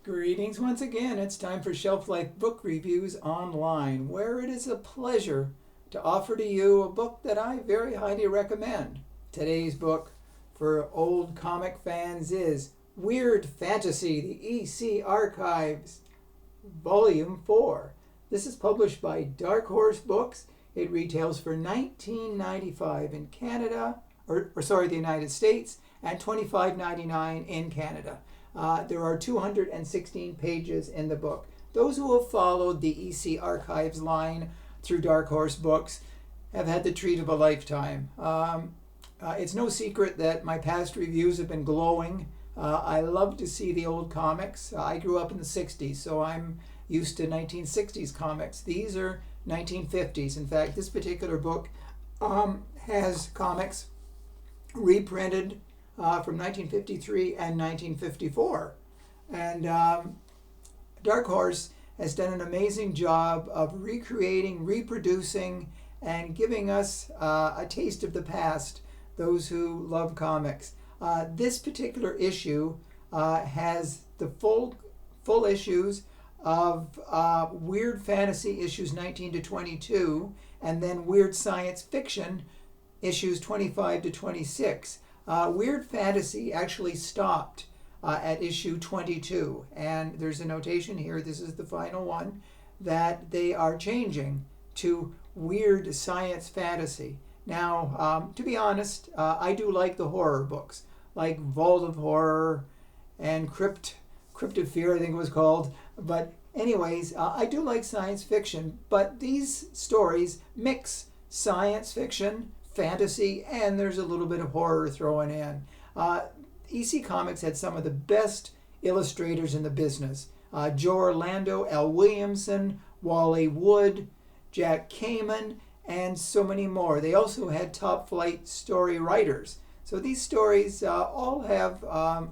Greetings once again. It's time for Shelf Life Book Reviews Online, where it is a pleasure to offer to you a book that I very highly recommend. Today's book for old comic fans is Weird Fantasy, the EC Archives, Volume 4. This is published by Dark Horse Books. It retails for $19.95 in Canada, the United States, and $25.99 in Canada. There are 216 pages in the book. Those who have followed the EC Archives line through Dark Horse Books have had the treat of a lifetime. It's no secret that my past reviews have been glowing. I love to see the old comics. I grew up in the 60s, so I'm used to 1960s comics. These are 1950s. In fact, this particular book has comics reprinted from 1953 and 1954. And Dark Horse has done an amazing job of recreating, reproducing, and giving us a taste of the past, those who love comics. This particular issue has the full issues of Weird Fantasy issues 19 to 22, and then Weird Science Fiction issues 25 to 26. Weird Fantasy actually stopped at issue 22, and there's a notation here, this is the final one, that they are changing to Weird Science Fantasy. Now, to be honest, I do like the horror books, like Vault of Horror and Crypt of Fear, I think it was called. But anyways, I do like science fiction, but these stories mix science fiction, fantasy, and there's a little bit of horror thrown in. EC Comics had some of the best illustrators in the business. Joe Orlando, Al Williamson, Wally Wood, Jack Kamen, and so many more. They also had top flight story writers. So these stories all have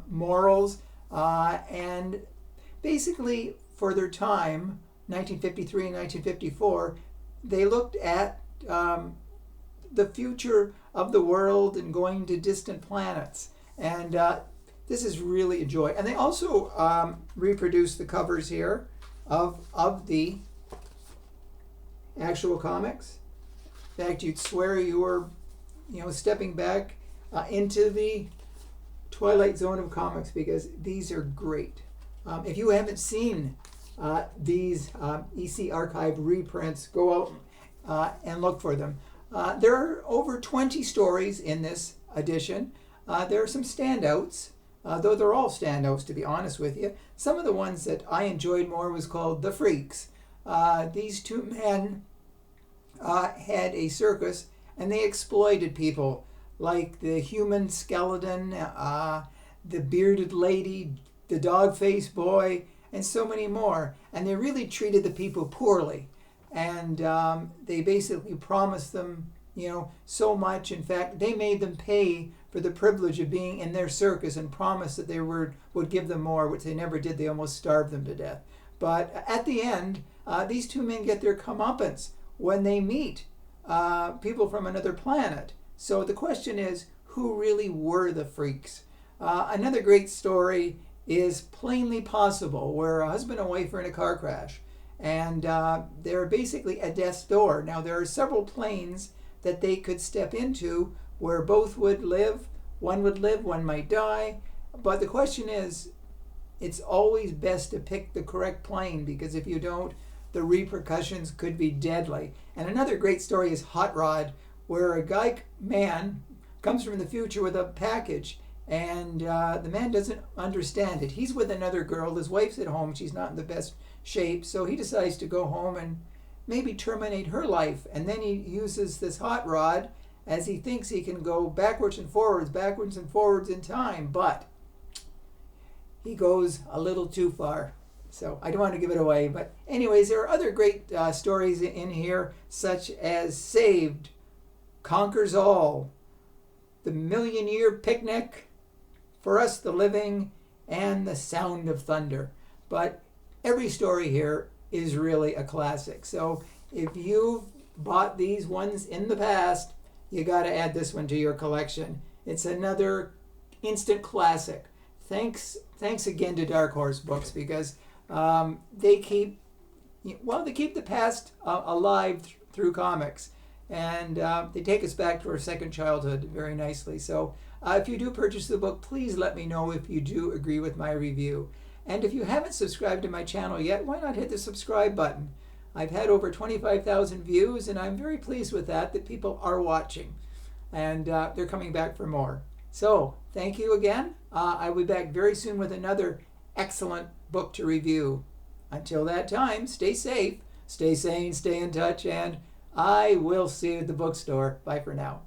morals, and basically for their time, 1953 and 1954, they looked at the future of the world and going to distant planets. And this is really a joy. And they also reproduced the covers here of the actual comics. In fact, you'd swear you were, stepping back into the Twilight Zone of comics, because these are great. If you haven't seen these EC Archive reprints, go out and look for them. There are over 20 stories in this edition. There are some standouts, though they're all standouts, to be honest with you. Some of the ones that I enjoyed more was called The Freaks. These two men had a circus, and they exploited people, like the human skeleton, the bearded lady, the dog-faced boy, and so many more. And they really treated the people poorly. And they basically promised them, so much. In fact, they made them pay for the privilege of being in their circus and promised that they would give them more, which they never did. They almost starved them to death. But at the end, these two men get their comeuppance when they meet people from another planet. So the question is, who really were the freaks? Another great story is Plainly Possible, where a husband and wife are in a car crash. And they're basically at death's door. Now, there are several planes that they could step into where both would live. One might die. But the question is, it's always best to pick the correct plane, because if you don't, the repercussions could be deadly. And another great story is Hot Rod, where a man comes from the future with a package, and the man doesn't understand it. He's with another girl. His wife's at home. She's not in the best shape, so he decides to go home and maybe terminate her life. And then he uses this hot rod as he thinks he can go backwards and forwards in time, but he goes a little too far. So I don't want to give it away, but anyways, there are other great stories in here, such as Saved, Conquers All, The Million-Year Picnic, For Us the Living, and The Sound of Thunder. But every story here is really a classic. So if you've bought these ones in the past, you got to add this one to your collection. It's another instant classic. thanks again to Dark Horse Books, because they keep the past alive through comics, and they take us back to our second childhood very nicely. So if you do purchase the book, please let me know if you do agree with my review. And if you haven't subscribed to my channel yet, why not hit the subscribe button? I've had over 25,000 views, and I'm very pleased with that people are watching, and they're coming back for more. So thank you again. I'll be back very soon with another excellent book to review. Until that time, stay safe, stay sane, stay in touch, and I will see you at the bookstore. Bye for now.